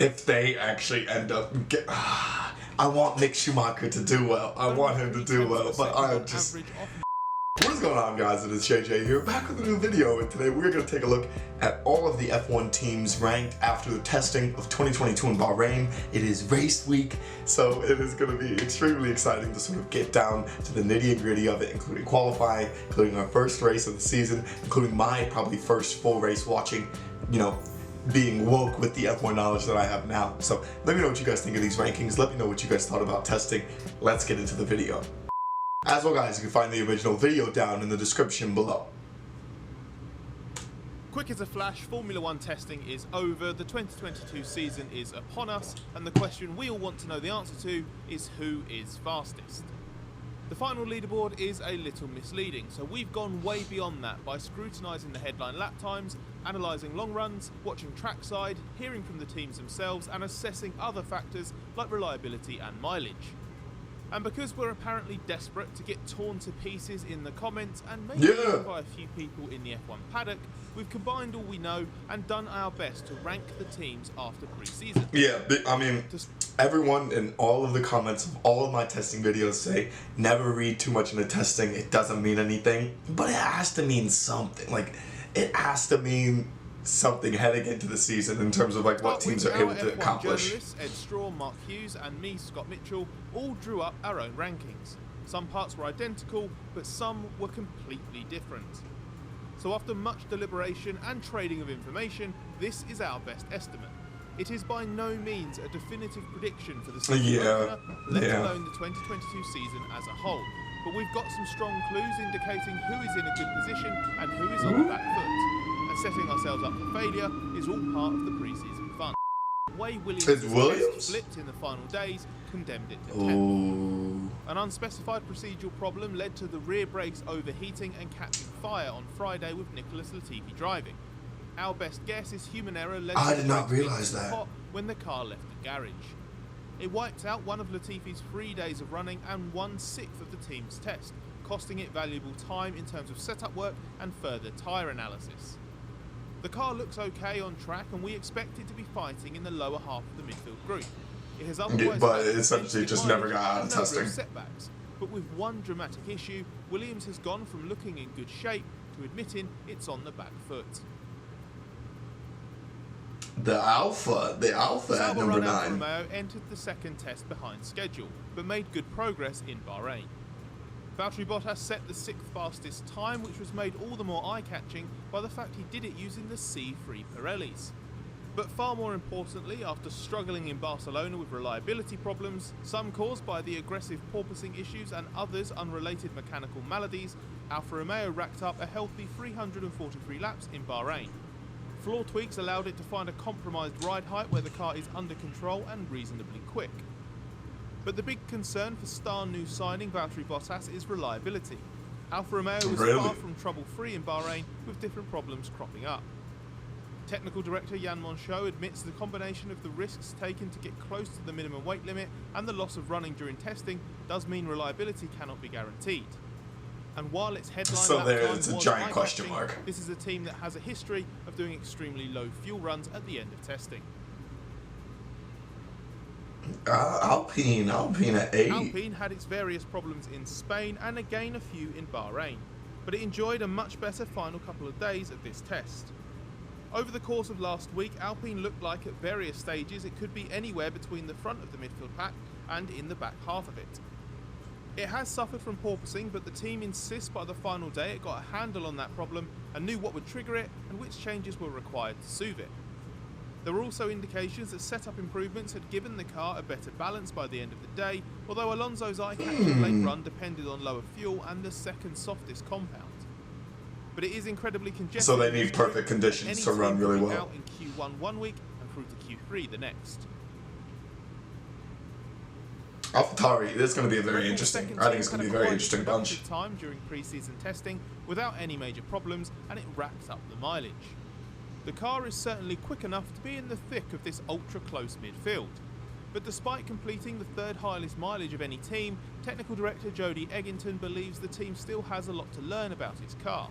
if they actually end up I want Mick Schumacher to do well. I want him to do well, but I just... What is going on, guys? It is JJ here, back with a new video, and today we're going to take a look at all of the F1 teams ranked after the testing of 2022 in Bahrain. It is race week, so it is going to be extremely exciting to sort of get down to the nitty and gritty of it, including qualifying, including our first race of the season, including my probably first full race watching, you know, being woke with the F1 knowledge that I have now. So let me know what you guys think of these rankings. Let me know what you guys thought about testing. Let's get into the video. As well, guys, you can find the original video down in the description below. Quick as a flash, Formula 1 testing is over, the 2022 season is upon us, and the question we all want to know the answer to is who is fastest. The final leaderboard is a little misleading, so we've gone way beyond that by scrutinising the headline lap times, analysing long runs, watching trackside, hearing from the teams themselves, and assessing other factors like reliability and mileage. And because we're apparently desperate to get torn to pieces in the comments and maybe even by a few people in the F1 paddock, we've combined all we know and done our best to rank the teams after pre-season. Yeah, I mean, everyone in all of the comments of all of my testing videos say, never read too much into testing, it doesn't mean anything. But it has to mean something. Like, it has to mean something heading into the season in terms of like what teams are able to accomplish. Journalists Ed Straw, Mark Hughes and me, Scott Mitchell, all drew up our own rankings. Some parts were identical, but some were completely different. So after much deliberation and trading of information, this is our best estimate. It is by no means a definitive prediction for the season opener, let alone the 2022 season as a whole. But we've got some strong clues indicating who is in a good position and who is on the back foot. And setting ourselves up for failure is all part of the pre-season fun. The way Williams flipped in the final days condemned it to 10th. An unspecified procedural problem led to the rear brakes overheating and catching fire on Friday with Nicholas Latifi driving. Our best guess is human error led to the pot when the car left the garage. It wiped out one of Latifi's 3 days of running and 1/6 of the team's test, costing it valuable time in terms of setup work and further tyre analysis. The car looks okay on track and we expect it to be fighting in the lower half of the midfield group. It has otherwise but it essentially just never got out of testing. Setbacks, but with one dramatic issue, Williams has gone from looking in good shape to admitting it's on the back foot. The Alfa at number 9. Alfa Romeo entered the second test behind schedule, but made good progress in Bahrain. Valtteri Bottas set the 6th fastest time, which was made all the more eye-catching by the fact he did it using the C3 Pirellis. But far more importantly, after struggling in Barcelona with reliability problems, some caused by the aggressive porpoising issues and others unrelated mechanical maladies, Alfa Romeo racked up a healthy 343 laps in Bahrain. Floor tweaks allowed it to find a compromised ride height where the car is under control and reasonably quick. But the big concern for star new signing Valtteri Bottas is reliability. Alfa Romeo was far from trouble-free in Bahrain, with different problems cropping up. Technical director Jan Monchaux admits the combination of the risks taken to get close to the minimum weight limit and the loss of running during testing does mean reliability cannot be guaranteed. And while its headline it's a giant question mark. This is a team that has a history of doing extremely low fuel runs at the end of testing. Alpine at 8. Alpine had its various problems in Spain and again a few in Bahrain, but it enjoyed a much better final couple of days of this test. Over the course of last week, Alpine looked like at various stages it could be anywhere between the front of the midfield pack and in the back half of it. It has suffered from porpoising, but the team insists by the final day it got a handle on that problem and knew what would trigger it and which changes were required to soothe it. There were also indications that setup improvements had given the car a better balance by the end of the day, although Alonso's eye-catching late run depended on lower fuel and the second softest compound. But it is incredibly congested. So they need perfect conditions to run really well. Out in Q1 one week and through to Q3 the next. AlphaTauri, this is going to be a very interesting. I think it's going to be a very interesting bunch. Time during pre-season testing without any major problems, and it racks up the mileage. The car is certainly quick enough to be in the thick of this ultra-close midfield. But despite completing the third highest mileage of any team, technical director Jody Eggington believes the team still has a lot to learn about its car.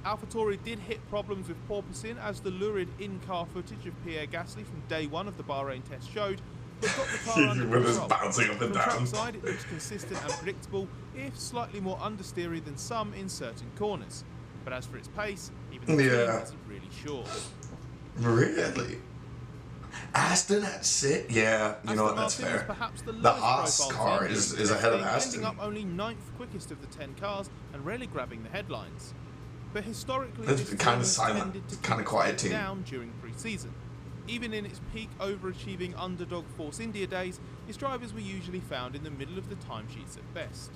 AlphaTauri did hit problems with porpoising, as the lurid in-car footage of Pierre Gasly from day one of the Bahrain test showed, but got the car under with his control. bouncing up and From down. track side, it looks consistent and predictable, if slightly more understeery than some in certain corners. But as for its pace, even the team isn't really sure. Really? Aston at 6? Yeah, you know what, that's fair. The Haas car is ahead of Aston. Ending up only 9th quickest of the 10 cars and rarely grabbing the headlines. But historically, it's been kind of silent, kind of quiet team. Down during pre-season. Even in its peak overachieving underdog Force India days, its drivers were usually found in the middle of the timesheets at best.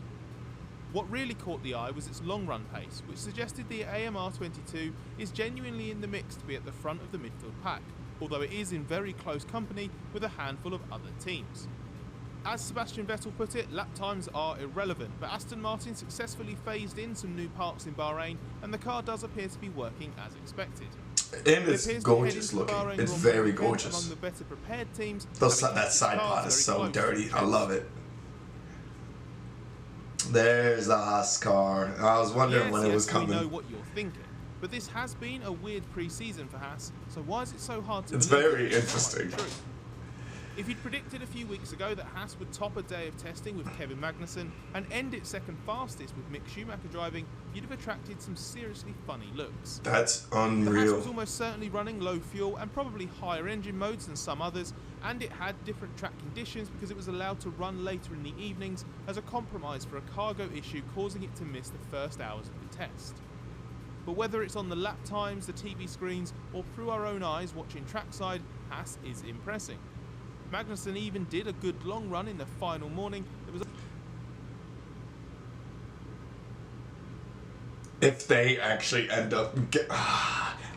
What really caught the eye was its long-run pace, which suggested the AMR22 is genuinely in the mix to be at the front of the midfield pack, although it is in very close company with a handful of other teams. As Sebastian Vettel put it, lap times are irrelevant, but Aston Martin successfully phased in some new parts in Bahrain, and the car does appear to be working as expected. And it's gorgeous looking. It's very gorgeous. Among the better prepared teams, that side pod is so dirty. I love it. There's the Haas car. I was wondering when it was coming. We know what you're thinking, but this has been a weird pre-season for Haas, so why is it so hard to It's believe very interesting. If you'd predicted a few weeks ago that Haas would top a day of testing with Kevin Magnussen and end it second fastest with Mick Schumacher driving, you'd have attracted some seriously funny looks. That's The Haas unreal. was almost certainly running low fuel and probably higher engine modes than some others, and it had different track conditions because it was allowed to run later in the evenings as a compromise for a cargo issue causing it to miss the first hours of the test. But whether it's on the lap times, the TV screens, or through our own eyes watching trackside, Haas is impressing. Magnussen even did a good long run in the final morning. If they actually end up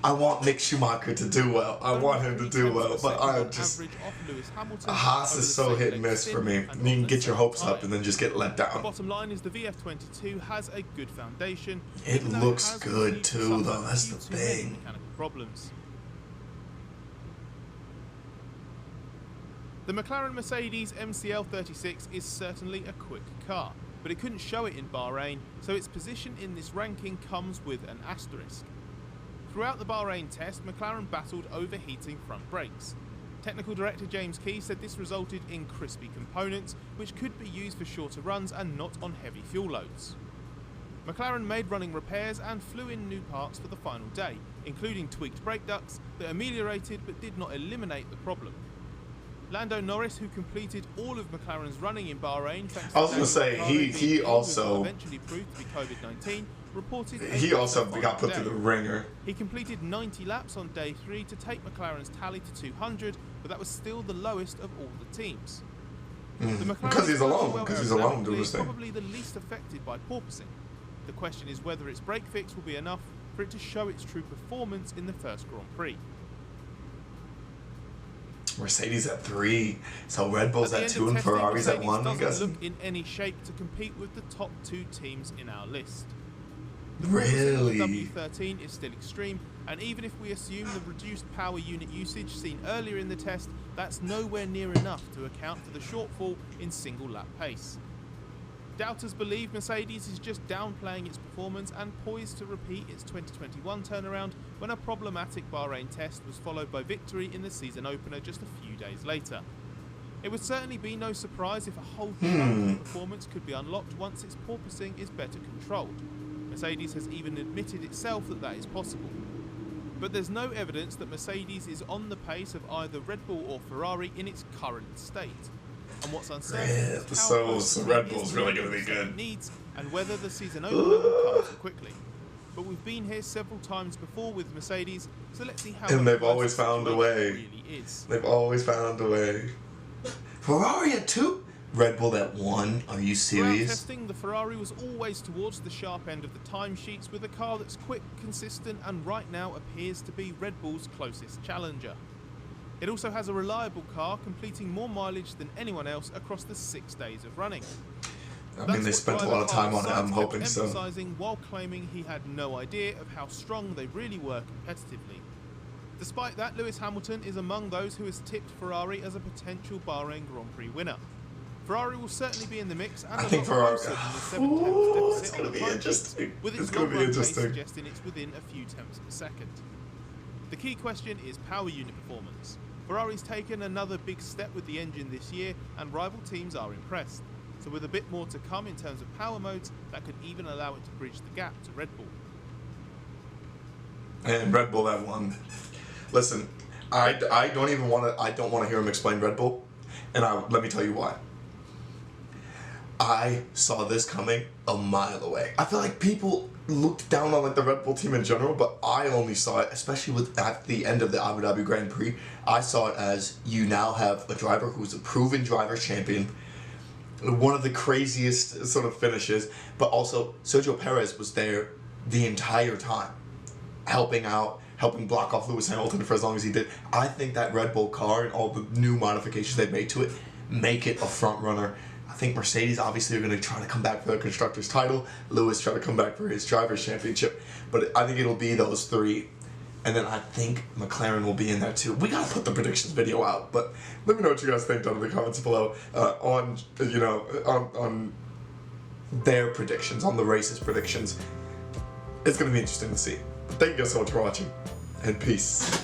I want Mick Schumacher to do well. I want him to do well, but I just Haas is so hit and miss for me. You can get your hopes up and then just get let down. The bottom line is the VF22 has a good foundation. It looks good too, though. That's the thing. Problems. The McLaren Mercedes MCL36 is certainly a quick car, but it couldn't show it in Bahrain, so its position in this ranking comes with an asterisk. Throughout the Bahrain test, McLaren battled overheating front brakes. Technical Director James Key said this resulted in crispy components, which could be used for shorter runs and not on heavy fuel loads. McLaren made running repairs and flew in new parts for the final day, including tweaked brake ducts that ameliorated but did not eliminate the problem. Lando Norris, who completed all of McLaren's running in Bahrain, I was going to say he also eventually proved to be COVID-19, reported he also got put through the ringer. He completed 90 laps on day 3 to take McLaren's tally to 200, but that was still the lowest of all the teams. Because he's alone. Because he's alone doing this thing. Probably the least affected by porpoising. The question is whether its brake fix will be enough for it to show its true performance in the first Grand Prix. Mercedes at 3, so Red Bull's at 2 and Ferrari's at 1, I guess. Look in any shape to compete with the top 2 teams in our list. The really? W13 is still extreme, and even if we assume the reduced power unit usage seen earlier in the test, that's nowhere near enough to account for the shortfall in single lap pace. Doubters believe Mercedes is just downplaying its performance and poised to repeat its 2021 turnaround when a problematic Bahrain test was followed by victory in the season opener just a few days later. It would certainly be no surprise if a whole chunk of performance could be unlocked once its porpoising is better controlled. Mercedes has even admitted itself that that is possible. But there's no evidence that Mercedes is on the pace of either Red Bull or Ferrari in its current state. And what's uncertain is so Red Bull's really going to be good. Needs and whether the season opener will come so quickly. But we've been here several times before with Mercedes, so let's see how. And they've always found a way. Really is. They've always found a way. Ferrari at 2, Red Bull at 1. Are you serious? Throughout testing, the Ferrari was always towards the sharp end of the timesheets with a car that's quick, consistent, and right now appears to be Red Bull's closest challenger. It also has a reliable car, completing more mileage than anyone else across the 6 days of running. I mean, they spent a lot of time on it, I'm hoping so. Emphasizing while claiming he had no idea of how strong they really were competitively. Despite that, Lewis Hamilton is among those who has tipped Ferrari as a potential Bahrain Grand Prix winner. Ferrari will certainly be in the mix and I a think lot Ferrari. closer than the 7 Ooh, tenths it's deficit gonna on the be time interesting. with It's its gonna long be run pace interesting. suggesting it's within a few tenths of a second. The key question is power unit performance. Ferrari's taken another big step with the engine this year, and rival teams are impressed. So with a bit more to come in terms of power modes, that could even allow it to bridge the gap to Red Bull. And Red Bull have won. Listen, I don't want to hear him explain Red Bull, and let me tell you why. I saw this coming a mile away. I feel like people looked down on like the Red Bull team in general, but I only saw it, especially at the end of the Abu Dhabi Grand Prix, I saw it as you now have a driver who's a proven driver's champion, one of the craziest sort of finishes, but also Sergio Perez was there the entire time, helping out, helping block off Lewis Hamilton for as long as he did. I think that Red Bull car and all the new modifications they've made to it make it a front runner. I think Mercedes obviously are going to try to come back for the Constructors' title. Lewis try to come back for his Drivers' Championship. But I think it'll be those three. And then I think McLaren will be in there too. We got to put the predictions video out. But let me know what you guys think down in the comments below on their predictions, on the races' predictions. It's going to be interesting to see. Thank you guys so much for watching. And peace.